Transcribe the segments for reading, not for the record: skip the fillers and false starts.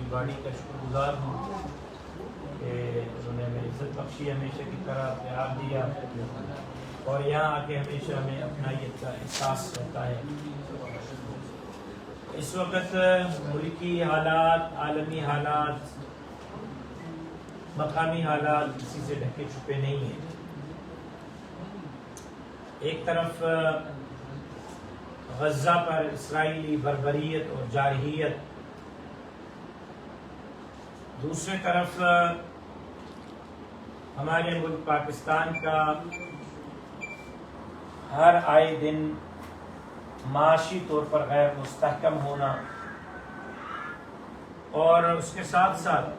باڑی کا شکر گزار ہوں کہ انہوں نے ہمیں عزت بخشی، ہمیشہ کی طرح پیار دیا اور یہاں آ کے ہمیشہ ہمیں اپنائیت کا احساس رہتا ہے۔ اس وقت ملکی حالات، عالمی حالات، مقامی حالات کسی سے ڈھکے چھپے نہیں ہیں۔ ایک طرف غزہ پر اسرائیلی بربریت اور جارحیت، دوسری طرف ہمارے ملک پاکستان کا ہر آئے دن معاشی طور پر غیر مستحکم ہونا، اور اس کے ساتھ ساتھ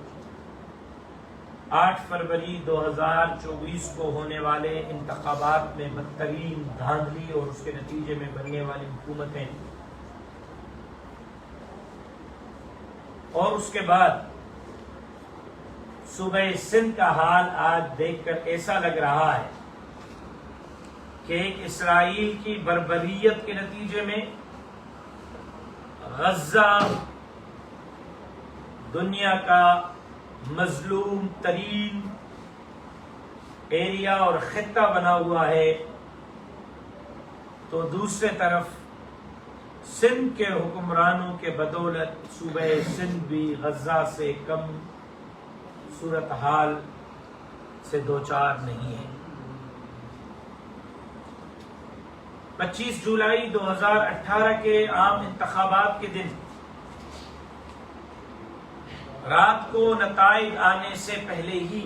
8 فروری 2024 کو ہونے والے انتخابات میں بدترین دھاندلی اور اس کے نتیجے میں بننے والی حکومتیں، اور اس کے بعد صوبہ سندھ کا حال آج دیکھ کر ایسا لگ رہا ہے کہ ایک اسرائیل کی بربریت کے نتیجے میں غزہ دنیا کا مظلوم ترین ایریا اور خطہ بنا ہوا ہے، تو دوسرے طرف سندھ کے حکمرانوں کے بدولت صوبہ سندھ بھی غزہ سے کم صورتحال سے دوچار نہیں ہے۔ 25 جولائی 2018 کے عام انتخابات کے دن رات کو نتائج آنے سے پہلے ہی،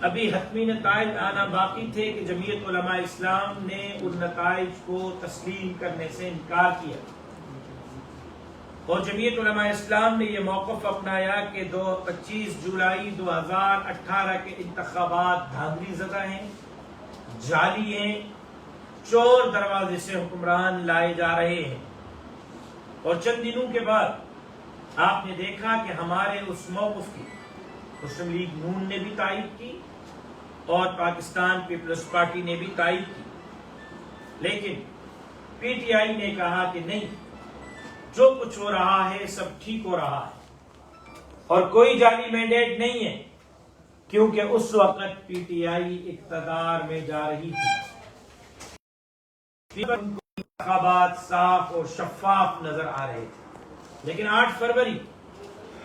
ابھی حتمی نتائج آنا باقی تھے کہ جمعیت علماء اسلام نے ان نتائج کو تسلیم کرنے سے انکار کیا، اور جمعیت علماء اسلام نے یہ موقف اپنایا کہ 25 جولائی 2018 کے انتخابات دھاندلی زدہ ہیں، جعلی ہیں، چور دروازے سے حکمران لائے جا رہے ہیں۔ اور چند دنوں کے بعد آپ نے دیکھا کہ ہمارے اس موقف کی مسلم لیگ نون نے بھی تائید کی اور پاکستان پیپلز پارٹی نے بھی تائید کی، لیکن پی ٹی آئی نے کہا کہ نہیں، جو کچھ ہو رہا ہے سب ٹھیک ہو رہا ہے اور کوئی جعلی مینڈیٹ نہیں ہے، کیونکہ اس وقت پی ٹی آئی اقتدار میں جا رہی تھی، انتخابات صاف اور شفاف نظر آ رہے تھے۔ لیکن 8 فروری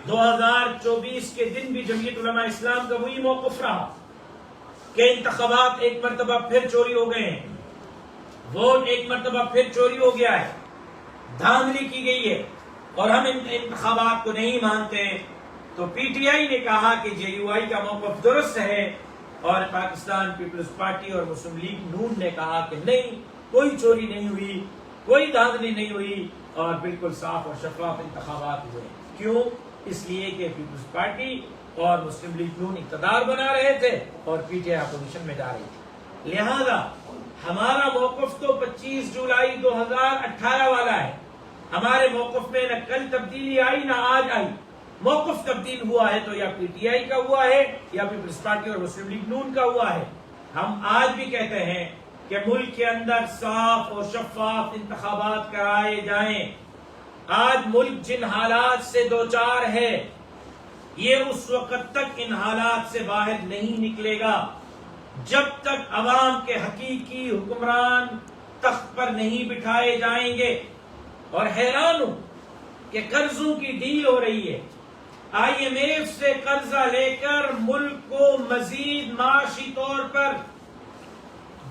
2024 کے دن بھی جمعیت علماء اسلام کا وہی موقف رہا کہ انتخابات ایک مرتبہ پھر چوری ہو گئے ہیں، ووٹ ایک مرتبہ پھر چوری ہو گیا ہے، دھاندلی کی گئی ہے اور ہم ان انتخابات کو نہیں مانتے۔ تو پی ٹی آئی نے کہا کہ جے یو آئی کا موقف درست ہے، اور پاکستان پیپلز پارٹی اور مسلم لیگ نون نے کہا کہ نہیں، کوئی چوری نہیں ہوئی، کوئی دھاندلی نہیں ہوئی اور بالکل صاف اور شفاف انتخابات ہوئے۔ کیوں؟ اس لیے کہ پیپلز پارٹی اور مسلم لیگ نون اقتدار بنا رہے تھے اور پی ٹی آئی اپوزیشن میں جا رہی تھی۔ لہذا ہمارا موقف تو 25 جولائی 2018 والا ہے، ہمارے موقف میں نہ کل تبدیلی آئی نہ آج آئی۔ موقف تبدیل ہوا ہے تو یا پی ٹی آئی کا ہوا ہے یا پیپلز پارٹی اور مسلم لیگ نون کا ہوا ہے۔ ہم آج بھی کہتے ہیں کہ ملک کے اندر صاف اور شفاف انتخابات کرائے جائیں۔ آج ملک جن حالات سے دوچار ہے، یہ اس وقت تک ان حالات سے باہر نہیں نکلے گا جب تک عوام کے حقیقی حکمران تخت پر نہیں بٹھائے جائیں گے۔ اور حیران ہوں کہ قرضوں کی ڈیل ہو رہی ہے، آئی ایم ایف سے قرضہ لے کر ملک کو مزید معاشی طور پر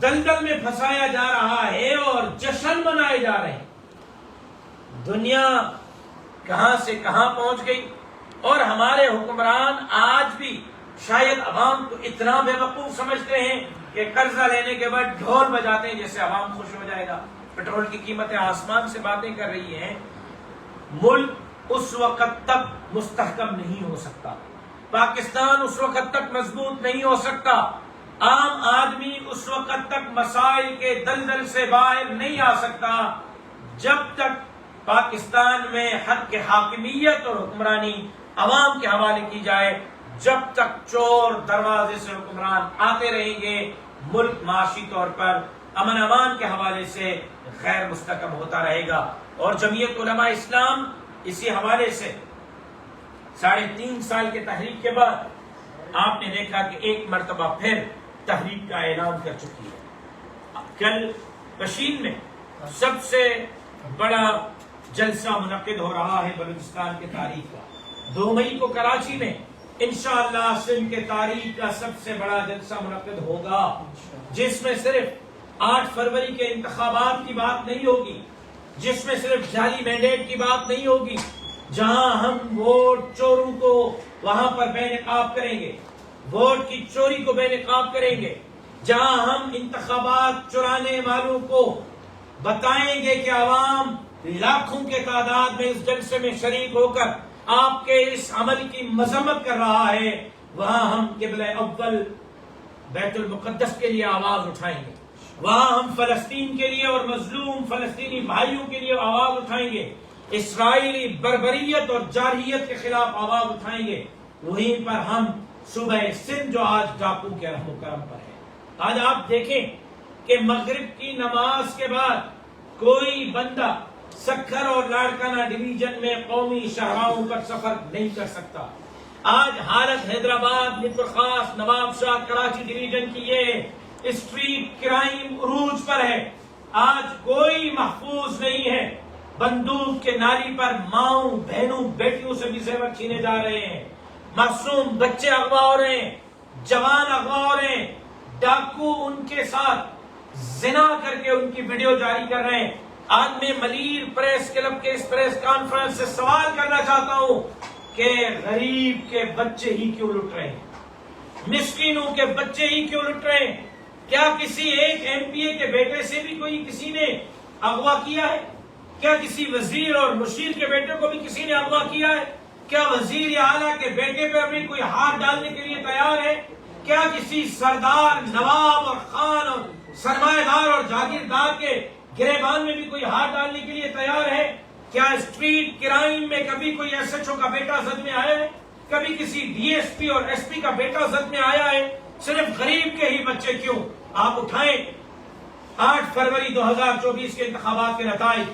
دلدل میں پھنسایا جا رہا ہے اور جشن منائے جا رہے ہیں۔ دنیا کہاں سے کہاں پہنچ گئی، اور ہمارے حکمران آج بھی شاید عوام کو اتنا بے وقوف سمجھتے ہیں کہ قرضہ لینے کے بعد ڈھول بجاتے ہیں جیسے عوام خوش ہو جائے گا۔ پیٹرول کی قیمتیں آسمان سے باتیں کر رہی ہیں۔ ملک اس وقت تک مستحکم نہیں ہو سکتا، پاکستان اس وقت تک مضبوط نہیں ہو سکتا، عام آدمی اس وقت تک مسائل کے دلدل سے باہر نہیں آ سکتا جب تک پاکستان میں حق حاکمیت اور حکمرانی عوام کے حوالے کی جائے، جب تک چور دروازے سے حکمران آتے رہیں گے، ملک معاشی طور پر امن امان کے حوالے سے غیر مستحکم ہوتا رہے گا۔ اور جمعیت علماء اسلام اسی حوالے سے 3.5 سال کے تحریک کے بعد آپ نے دیکھا کہ ایک مرتبہ پھر تحریک کا اعلان کر چکی ہے۔ کل پشین میں سب سے بڑا جلسہ منعقد ہو رہا ہے بلوچستان کے تاریخ کا۔ 2 مئی کو کراچی میں انشاءاللہ سندھ کے تاریخ کا سب سے بڑا جلسہ منعقد ہوگا، جس میں صرف 8 فروری کے انتخابات کی بات نہیں ہوگی، جس میں صرف جعلی مینڈیٹ کی بات نہیں ہوگی، جہاں ہم ووٹ چوروں کو وہاں پر بے نقاب کریں گے، ووٹ کی چوری کو بے نقاب کریں گے، جہاں ہم انتخابات چرانے والوں کو بتائیں گے کہ عوام لاکھوں کے تعداد میں اس جلسے میں شریک ہو کر آپ کے اس عمل کی مذمت کر رہا ہے، وہاں ہم قبلہ اول بیت المقدس کے لیے آواز اٹھائیں گے، وہاں ہم فلسطین کے لیے اور مظلوم فلسطینی بھائیوں کے لیے آواز اٹھائیں گے، اسرائیلی بربریت اور جارحیت کے خلاف آواز اٹھائیں گے۔ وہیں پر ہم صوبہ سندھ جو آج ڈاکو کے رحم و کرم پر ہے، آج آپ دیکھیں کہ مغرب کی نماز کے بعد کوئی بندہ سکھر اور لاڑکانہ ڈویژن میں قومی شاہراہوں پر سفر نہیں کر سکتا۔ آج حالت حیدرآباد، مترخاص، نواب شاہ، کراچی ڈویژن کی یہ اسٹریٹ کرائم عروج پر ہے۔ آج کوئی محفوظ نہیں ہے، بندوق کے نالی پر ماؤں، بہنوں، بیٹیوں سے بھی زیور چھینے جا رہے ہیں، معصوم بچے اغوا ہو رہے ہیں، جوان اغوا ہو رہے ہیں، ڈاکو ان کے ساتھ زنا کر کے ان کی ویڈیو جاری کر رہے ہیں۔ آج میں ملیر پریس کلب کے اس پریس کانفرنس سے سوال کرنا چاہتا ہوں کہ غریب کے بچے ہی کیوں لٹ رہے ہیں، مسکینوں کے بچے ہی کیوں لٹ رہے ہیں؟ کیا کسی ایک MPA کے بیٹے سے بھی کوئی کسی نے اغوا کیا ہے؟ کیا کسی وزیر اور مشیر کے بیٹے کو بھی کسی نے اغوا کیا ہے؟ کیا وزیر اعلیٰ کے بیٹے پر بھی کوئی ہاتھ ڈالنے کے لیے تیار ہے؟ کیا کسی سردار، نواب اور خان اور سرمایہ دار اور جاگیردار کے گریبان میں بھی کوئی ہاتھ ڈالنے کے لیے تیار ہے؟ کیا اسٹریٹ کرائم میں کبھی کوئی SHO کا بیٹا زد میں آیا ہے؟ کبھی کسی DSP اور SP کا بیٹا زد میں آیا ہے؟ صرف غریب کے ہی بچے کیوں؟ آپ اٹھائیں 8 فروری 2024 کے انتخابات کے نتائج،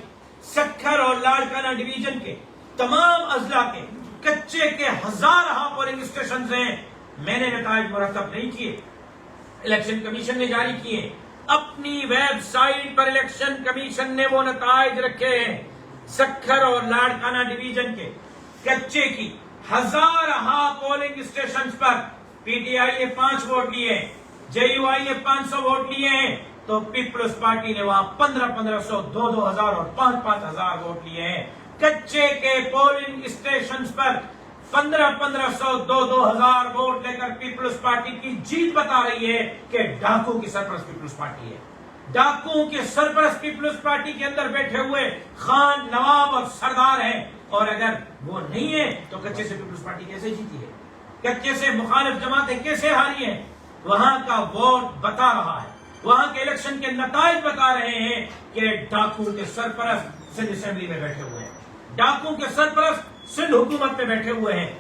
سکھر اور لاڑکانہ ڈویژن کے تمام اضلاع کے کچے کے 1000 پولنگ اسٹیشنز ہیں، میں نے نتائج مرتب نہیں کیے، الیکشن کمیشن نے جاری کیے، اپنی ویب سائٹ پر الیکشن کمیشن نے وہ نتائج رکھے ہیں۔ سکھر اور لاڑکانہ ڈویژن کے کچے کی 1000 پولنگ اسٹیشنز پر PTI نے 5 ووٹ لیے، JUI نے 500 ووٹ لیے ہیں، تو پیپلز پارٹی نے وہاں 1500 2000 اور 5000 ووٹ لیے ہیں۔ کچے کے پولنگ اسٹیشنز پر 1500 2000 ووٹ لے کر پیپلز پارٹی کی جیت بتا رہی ہے کہ ڈاکو کی سرپرست پیپلز پارٹی ہے۔ ڈاکو کے سرپرست پیپلز پارٹی کے اندر بیٹھے ہوئے خان، نواب اور سردار ہیں، اور اگر وہ نہیں ہے تو کچے سے پیپلز پارٹی کیسے جیتی ہے؟ کچے سے مخالف جماعتیں کیسے ہاری ہیں؟ وہاں کا ووٹ بتا رہا ہے، وہاں کے الیکشن کے نتائج بتا رہے ہیں کہ ڈاکو کے سرپرست سندھ اسمبلی میں بیٹھے ہوئے ہیں، ڈاکو کے سرپرست سندھ حکومت میں بیٹھے ہوئے ہیں۔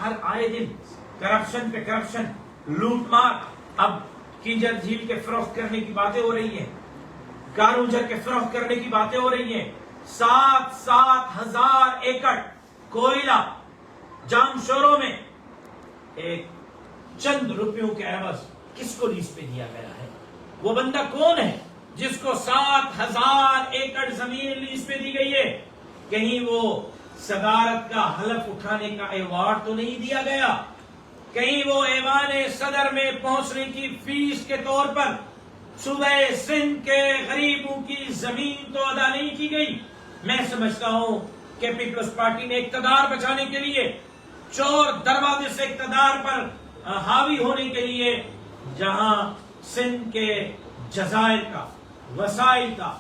ہر آئے دن کرپشن پہ کرپشن، لوٹ مار، اب کیجر جھیل کے فروخت کرنے کی باتیں ہو رہی ہیں، کاروجھر کے فروخت کرنے کی باتیں ہو رہی ہیں، 7,000 ایکڑ کوئلہ جام شوروں میں ایک چند روپیوں کے عوض کس کو لیز پہ دیا گیا ہے؟ وہ بندہ کون ہے جس کو 7,000 ایکڑ زمین لیز پہ دی گئی ہے؟ کہیں وہ صدارت کا حلف اٹھانے کا ایوارڈ تو نہیں دیا گیا؟ کہیں وہ ایوان صدر میں پہنچنے کی فیس کے طور پر صوبہ سندھ کے غریبوں کی زمین تو ادا نہیں کی گئی؟ میں سمجھتا ہوں کہ پیپلز پارٹی نے اقتدار بچانے کے لیے، چور دروازے سے اقتدار پر حاوی ہونے کے لیے، جہاں سندھ کے جزائر کا، وسائل کا،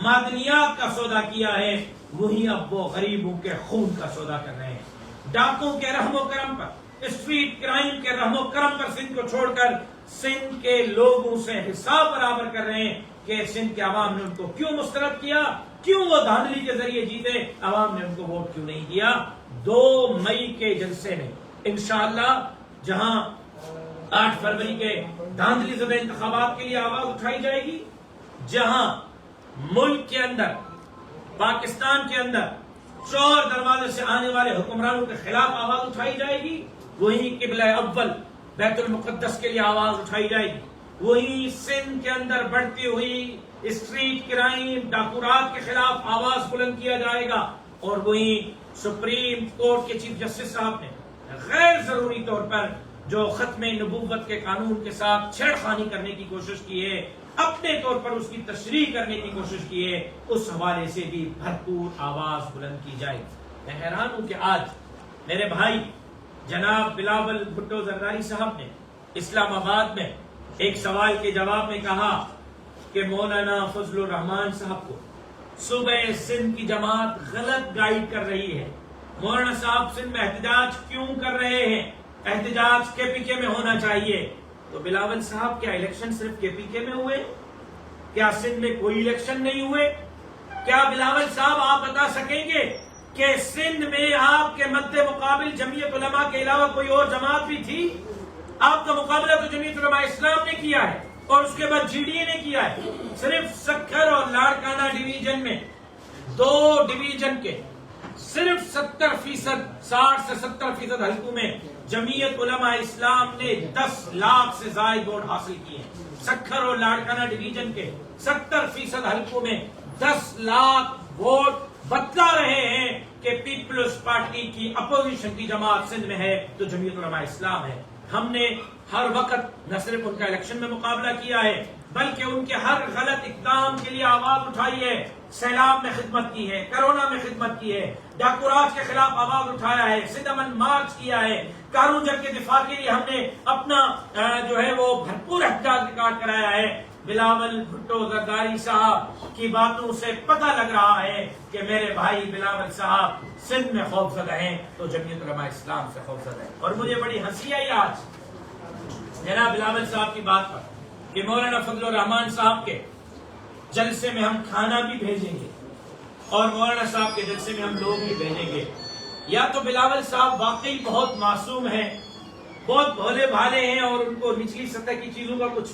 معدنیات کا سودا کیا ہے، وہی اب وہ غریبوں کے خون کا سودا کر رہے ہیں۔ ڈاکوں کے رحم و کرم پر، اسٹریٹ کرائم کے رحم و کرم پر سندھ کو چھوڑ کر سندھ کے لوگوں سے حساب برابر کر رہے ہیں کہ سندھ کے عوام نے ان کو کیوں مسترد کیا، کیوں وہ دھاندلی کے ذریعے جیتے، عوام نے ان کو ووٹ کیوں نہیں دیا۔ 2 مئی کے جلسے میں انشاءاللہ جہاں 8 فروری کے دھاندلی زدہ انتخابات کے لیے آواز اٹھائی جائے گی، جہاں ملک کے اندر، پاکستان کے اندر چور دروازے سے آنے والے حکمرانوں کے خلاف آواز اٹھائی جائے گی، وہی قبلہ اول بیت المقدس کے لیے آواز اٹھائی جائے گی، وہی سندھ کے اندر بڑھتی ہوئی اسٹریٹ کرائم ڈاکورات کے خلاف آواز بلند کیا جائے گا، اور وہی سپریم کورٹ کے چیف جسٹس صاحب نے غیر ضروری طور پر جو ختم نبوت کے قانون کے ساتھ چھیڑ خانی کرنے کی کوشش کی ہے، اپنے طور پر اس کی تشریح کرنے کی کوشش کی ہے، اس حوالے سے بھی بھرپور آواز بلند کی جائے۔ میں حیران ہوں کہ آج میرے بھائی جناب بلاول بھٹو زرداری صاحب نے اسلام آباد میں ایک سوال کے جواب میں کہا کہ مولانا فضل الرحمان صاحب کو صوبہ سندھ کی جماعت غلط گائیڈ کر رہی ہے۔ مولانا صاحب سندھ میں احتجاج کیوں کر رہے ہیں؟ احتجاج کے پی کے میں ہونا چاہیے۔ تو بلاول صاحب کیا الیکشن صرف کے پی کے میں ہوئے؟ کیا سندھ میں کوئی الیکشن نہیں ہوئے؟ کیا بلاول صاحب آپ بتا سکیں گے کہ سندھ میں آپ کے مد مقابل جمعیت علماء کے علاوہ کوئی اور جماعت بھی تھی؟ آپ کا مقابلہ تو جمعیت علماء اسلام نے کیا ہے اور اس کے بعد جی ڈی اے نے کیا ہے۔ صرف سکھر اور لاڑکانہ ڈویژن میں، دو ڈویژن کے صرف 70%، 60 سے 70% حلقوں میں جمعیت علماء اسلام نے 10 لاکھ سے زائد ووٹ حاصل کیے ہیں۔ سکھر اور لاڑکانہ ڈویژن کے 70% حلقوں میں 10 لاکھ ووٹ بتلا رہے ہیں کہ پیپلز پارٹی کی اپوزیشن کی جماعت سندھ میں ہے تو جمعیت علماء اسلام ہے۔ ہم نے ہر وقت نہ صرف ان کا الیکشن میں مقابلہ کیا ہے بلکہ ان کے ہر غلط اقدام کے لیے آواز اٹھائی ہے۔ سیلاب میں خدمت کی ہے، کرونا میں خدمت کی ہے، ڈاکوراج کے خلاف آواز اٹھایا ہے، سندھ امن مارچ کیا ہے، قانون جنگ کے دفاع کے لیے ہم نے اپنا جو ہے وہ بھرپور احتجاج ریکارڈ کرایا ہے۔ بلاول بھٹو زرداری صاحب کی باتوں سے پتہ لگ رہا ہے کہ میرے بھائی بلاول صاحب سندھ میں خوفزدہ ہیں تو جمعیت علماء اسلام سے خوفزدہ ہیں۔ اور مجھے بڑی ہنسی آئی آج جناب بلاول صاحب کی بات پر کہ مولانا فضل الرحمان صاحب کے جلسے میں ہم کھانا بھی بھیجیں گے اور مولانا صاحب کے جلسے میں ہم لوگ بھی بھیجیں گے۔ یا تو بلاول صاحب واقعی بہت معصوم ہیں، بہت بھولے بھالے ہیں اور ان کو نچلی سطح کی چیزوں کا کچھ